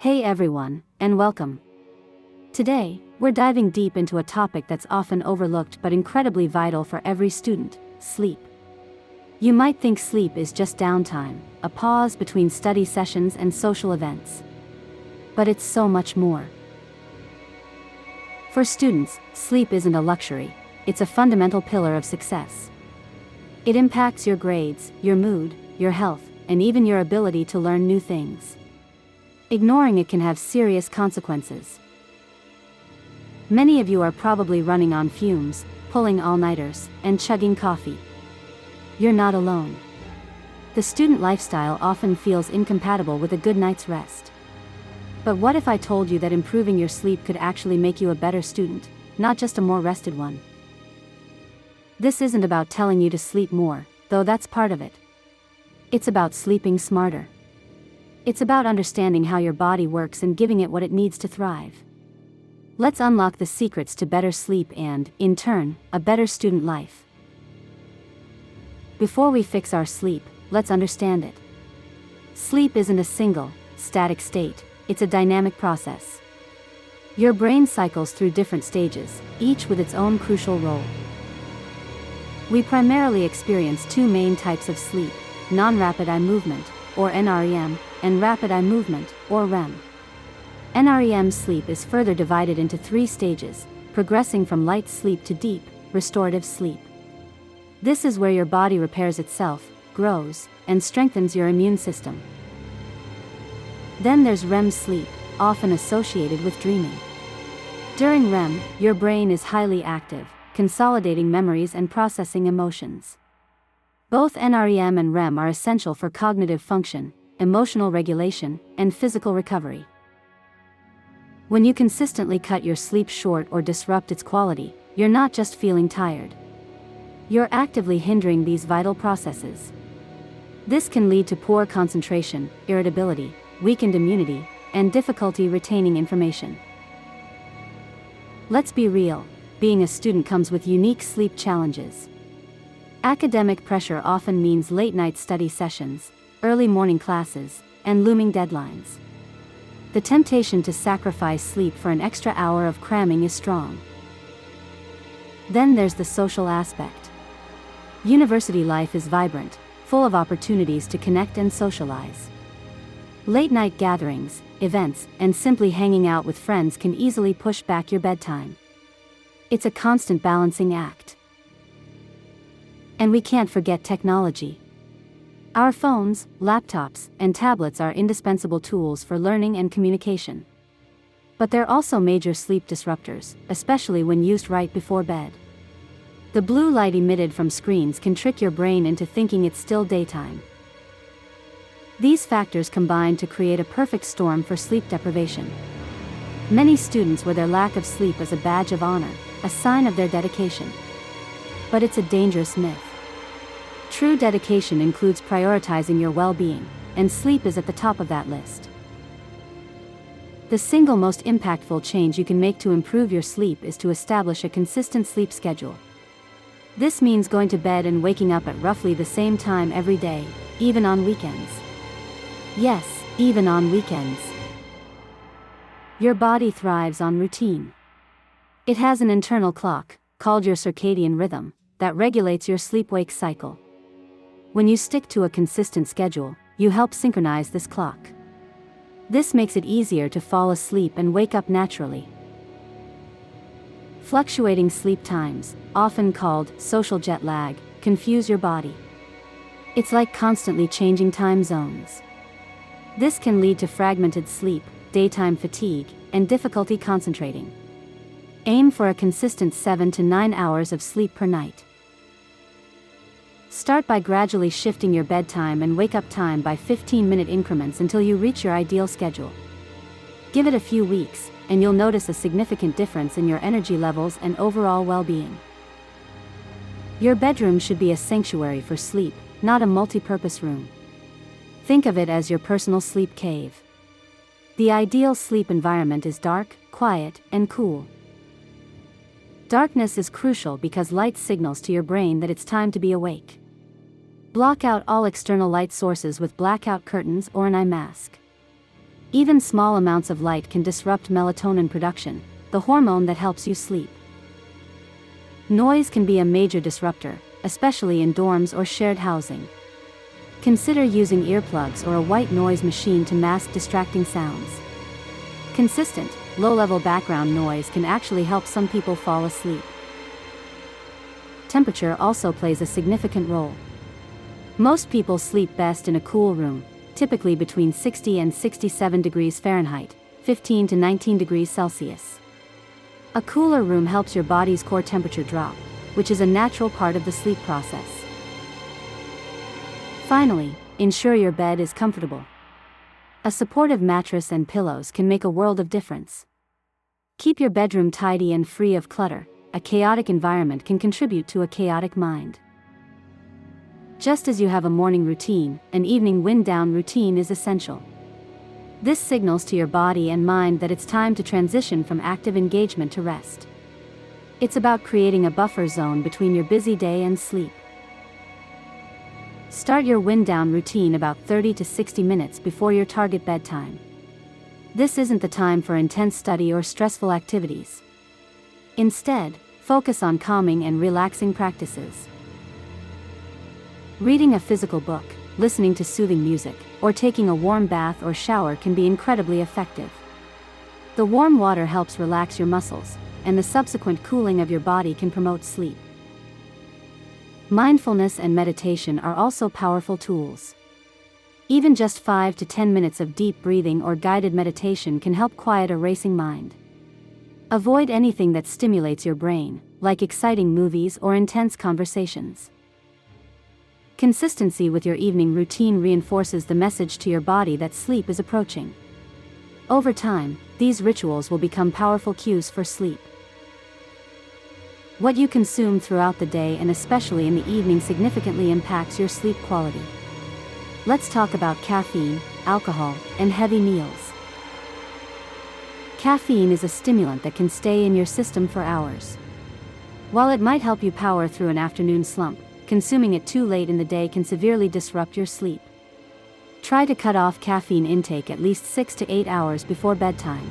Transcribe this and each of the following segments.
Hey everyone, and welcome. Today, we're diving deep into a topic that's often overlooked but incredibly vital for every student: sleep. You might think sleep is just downtime, a pause between study sessions and social events. But it's so much more. For students, sleep isn't a luxury, it's a fundamental pillar of success. It impacts your grades, your mood, your health, and even your ability to learn new things. Ignoring it can have serious consequences. Many of you are probably running on fumes, pulling all-nighters, and chugging coffee. You're not alone. The student lifestyle often feels incompatible with a good night's rest. But what if I told you that improving your sleep could actually make you a better student, not just a more rested one? This isn't about telling you to sleep more, though that's part of it. It's about sleeping smarter. It's about understanding how your body works and giving it what it needs to thrive. Let's unlock the secrets to better sleep and, in turn, a better student life. Before we fix our sleep, let's understand it. Sleep isn't a single, static state, it's a dynamic process. Your brain cycles through different stages, each with its own crucial role. We primarily experience two main types of sleep: non-rapid eye movement, or NREM, and rapid eye movement, or REM. NREM sleep is further divided into three stages, progressing from light sleep to deep, restorative sleep. This is where your body repairs itself, grows, and strengthens your immune system. Then there's REM sleep, often associated with dreaming. During REM, your brain is highly active, consolidating memories and processing emotions. Both NREM and REM are essential for cognitive function, emotional regulation, and physical recovery. When you consistently cut your sleep short or disrupt its quality, you're not just feeling tired. You're actively hindering these vital processes. This can lead to poor concentration, irritability, weakened immunity, and difficulty retaining information. Let's be real, being a student comes with unique sleep challenges. Academic pressure often means late-night study sessions, early morning classes, and looming deadlines. The temptation to sacrifice sleep for an extra hour of cramming is strong. Then there's the social aspect. University life is vibrant, full of opportunities to connect and socialize. Late-night gatherings, events, and simply hanging out with friends can easily push back your bedtime. It's a constant balancing act. And we can't forget technology. Our phones, laptops, and tablets are indispensable tools for learning and communication. But they're also major sleep disruptors, especially when used right before bed. The blue light emitted from screens can trick your brain into thinking it's still daytime. These factors combine to create a perfect storm for sleep deprivation. Many students wear their lack of sleep as a badge of honor, a sign of their dedication. But it's a dangerous myth. True dedication includes prioritizing your well-being, and sleep is at the top of that list. The single most impactful change you can make to improve your sleep is to establish a consistent sleep schedule. This means going to bed and waking up at roughly the same time every day, even on weekends. Yes, even on weekends. Your body thrives on routine. It has an internal clock, called your circadian rhythm, that regulates your sleep-wake cycle. When you stick to a consistent schedule, you help synchronize this clock. This makes it easier to fall asleep and wake up naturally. Fluctuating sleep times, often called social jet lag, confuse your body. It's like constantly changing time zones. This can lead to fragmented sleep, daytime fatigue, and difficulty concentrating. Aim for a consistent 7 to 9 hours of sleep per night. Start by gradually shifting your bedtime and wake-up time by 15-minute increments until you reach your ideal schedule. Give it a few weeks, and you'll notice a significant difference in your energy levels and overall well-being. Your bedroom should be a sanctuary for sleep, not a multi-purpose room. Think of it as your personal sleep cave. The ideal sleep environment is dark, quiet, and cool. Darkness is crucial because light signals to your brain that it's time to be awake. Block out all external light sources with blackout curtains or an eye mask. Even small amounts of light can disrupt melatonin production, the hormone that helps you sleep. Noise can be a major disruptor, especially in dorms or shared housing. Consider using earplugs or a white noise machine to mask distracting sounds. Consistent, low-level background noise can actually help some people fall asleep. Temperature also plays a significant role. Most people sleep best in a cool room, typically between 60 and 67 degrees Fahrenheit, 15 to 19 degrees Celsius. A cooler room helps your body's core temperature drop, which is a natural part of the sleep process. Finally, ensure your bed is comfortable. A supportive mattress and pillows can make a world of difference. Keep your bedroom tidy and free of clutter. A chaotic environment can contribute to a chaotic mind. Just as you have a morning routine, an evening wind-down routine is essential. This signals to your body and mind that it's time to transition from active engagement to rest. It's about creating a buffer zone between your busy day and sleep. Start your wind-down routine about 30 to 60 minutes before your target bedtime. This isn't the time for intense study or stressful activities. Instead, focus on calming and relaxing practices. Reading a physical book, listening to soothing music, or taking a warm bath or shower can be incredibly effective. The warm water helps relax your muscles, and the subsequent cooling of your body can promote sleep. Mindfulness and meditation are also powerful tools. Even just 5 to 10 minutes of deep breathing or guided meditation can help quiet a racing mind. Avoid anything that stimulates your brain, like exciting movies or intense conversations. Consistency with your evening routine reinforces the message to your body that sleep is approaching. Over time, these rituals will become powerful cues for sleep. What you consume throughout the day and especially in the evening significantly impacts your sleep quality. Let's talk about caffeine, alcohol, and heavy meals. Caffeine is a stimulant that can stay in your system for hours. While it might help you power through an afternoon slump, consuming it too late in the day can severely disrupt your sleep. Try to cut off caffeine intake at least 6 to 8 hours before bedtime.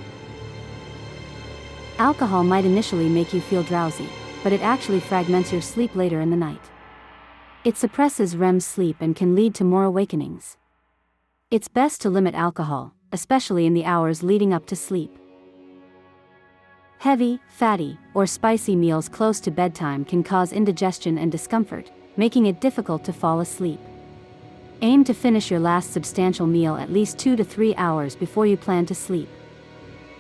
Alcohol might initially make you feel drowsy, but it actually fragments your sleep later in the night. It suppresses REM sleep and can lead to more awakenings. It's best to limit alcohol, especially in the hours leading up to sleep. Heavy, fatty, or spicy meals close to bedtime can cause indigestion and discomfort, making it difficult to fall asleep. Aim to finish your last substantial meal at least 2 to 3 hours before you plan to sleep.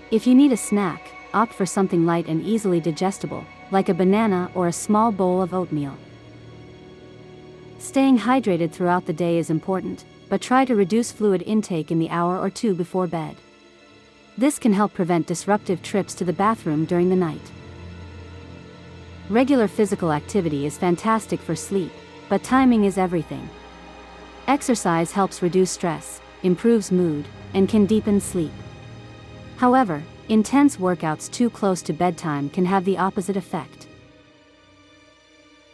If you need a snack, opt for something light and easily digestible, like a banana or a small bowl of oatmeal. Staying hydrated throughout the day is important, but try to reduce fluid intake in the hour or two before bed. This can help prevent disruptive trips to the bathroom during the night. Regular physical activity is fantastic for sleep, but timing is everything. Exercise helps reduce stress, improves mood, and can deepen sleep. However, intense workouts too close to bedtime can have the opposite effect.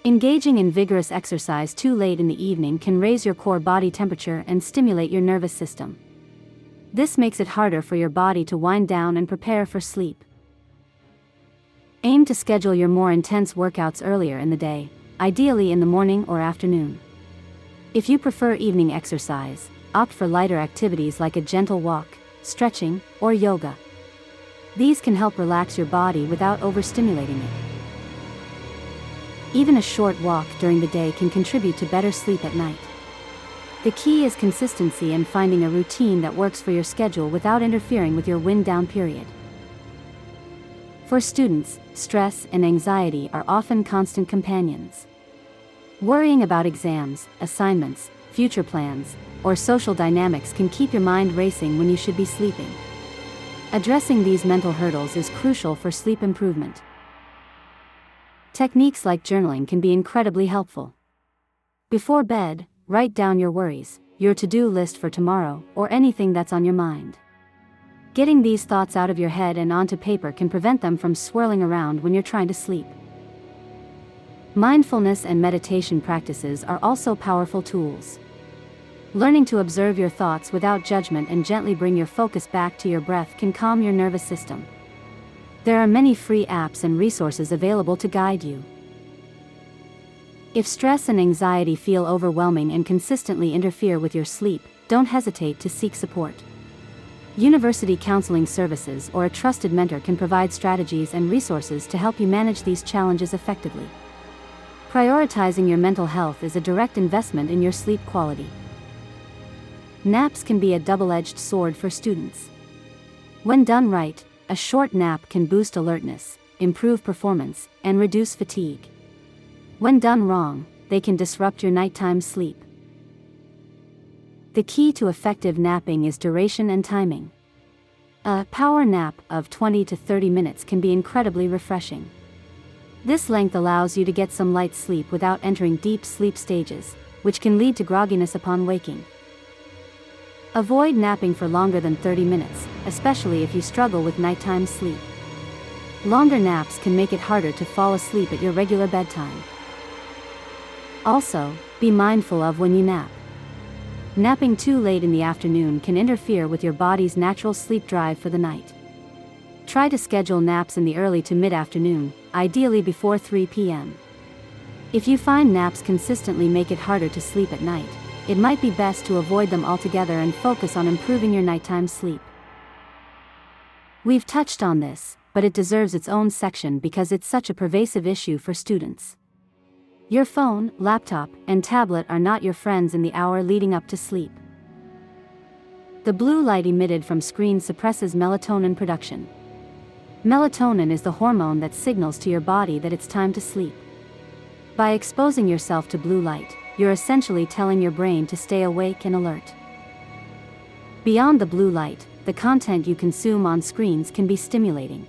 Engaging in vigorous exercise too late in the evening can raise your core body temperature and stimulate your nervous system. This makes it harder for your body to wind down and prepare for sleep. Aim to schedule your more intense workouts earlier in the day, ideally in the morning or afternoon. If you prefer evening exercise, opt for lighter activities like a gentle walk, stretching, or yoga. These can help relax your body without overstimulating it. Even a short walk during the day can contribute to better sleep at night. The key is consistency and finding a routine that works for your schedule without interfering with your wind-down period. For students, stress and anxiety are often constant companions. Worrying about exams, assignments, future plans, or social dynamics can keep your mind racing when you should be sleeping. Addressing these mental hurdles is crucial for sleep improvement. Techniques like journaling can be incredibly helpful. Before bed, write down your worries, your to-do list for tomorrow, or anything that's on your mind. Getting these thoughts out of your head and onto paper can prevent them from swirling around when you're trying to sleep. Mindfulness and meditation practices are also powerful tools. Learning to observe your thoughts without judgment and gently bring your focus back to your breath can calm your nervous system. There are many free apps and resources available to guide you. If stress and anxiety feel overwhelming and consistently interfere with your sleep, don't hesitate to seek support. University counseling services or a trusted mentor can provide strategies and resources to help you manage these challenges effectively. Prioritizing your mental health is a direct investment in your sleep quality. Naps can be a double-edged sword for students. When done right, a short nap can boost alertness, improve performance, and reduce fatigue. When done wrong, they can disrupt your nighttime sleep. The key to effective napping is duration and timing. A power nap of 20 to 30 minutes can be incredibly refreshing. This length allows you to get some light sleep without entering deep sleep stages, which can lead to grogginess upon waking. Avoid napping for longer than 30 minutes, especially if you struggle with nighttime sleep. Longer naps can make it harder to fall asleep at your regular bedtime. Also, be mindful of when you nap. Napping too late in the afternoon can interfere with your body's natural sleep drive for the night. Try to schedule naps in the early to mid-afternoon, ideally before 3 p.m. If you find naps consistently make it harder to sleep at night, it might be best to avoid them altogether and focus on improving your nighttime sleep. We've touched on this, but it deserves its own section because it's such a pervasive issue for students. Your phone, laptop, and tablet are not your friends in the hour leading up to sleep. The blue light emitted from screens suppresses melatonin production. Melatonin is the hormone that signals to your body that it's time to sleep. By exposing yourself to blue light, you're essentially telling your brain to stay awake and alert. Beyond the blue light, the content you consume on screens can be stimulating.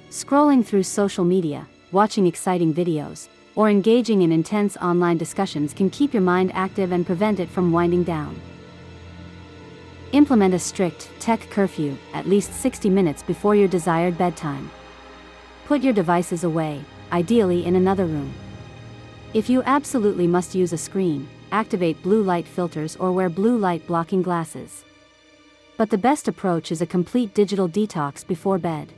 Scrolling through social media, watching exciting videos, or engaging in intense online discussions can keep your mind active and prevent it from winding down. Implement a strict tech curfew at least 60 minutes before your desired bedtime. Put your devices away, ideally in another room. If you absolutely must use a screen, activate blue light filters or wear blue light blocking glasses. But the best approach is a complete digital detox before bed.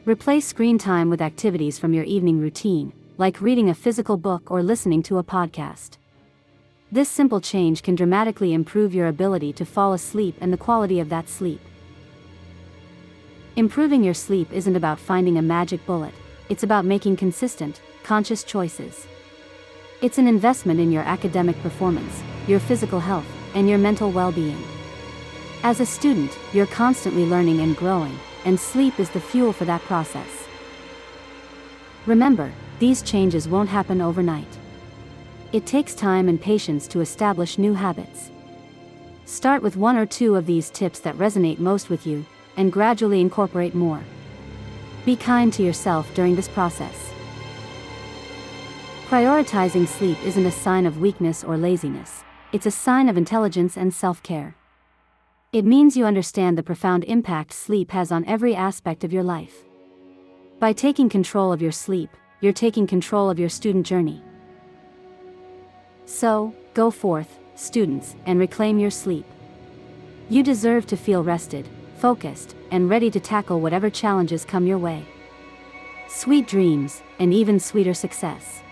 Replace screen time with activities from your evening routine, like reading a physical book or listening to a podcast. This simple change can dramatically improve your ability to fall asleep and the quality of that sleep. Improving your sleep isn't about finding a magic bullet, it's about making consistent, conscious choices. It's an investment in your academic performance, your physical health, and your mental well-being. As a student, you're constantly learning and growing, and sleep is the fuel for that process. Remember, these changes won't happen overnight. It takes time and patience to establish new habits. Start with one or two of these tips that resonate most with you, and gradually incorporate more. Be kind to yourself during this process. Prioritizing sleep isn't a sign of weakness or laziness, it's a sign of intelligence and self-care. It means you understand the profound impact sleep has on every aspect of your life. By taking control of your sleep, you're taking control of your student journey. So, go forth, students, and reclaim your sleep. You deserve to feel rested, focused, and ready to tackle whatever challenges come your way. Sweet dreams, and even sweeter success.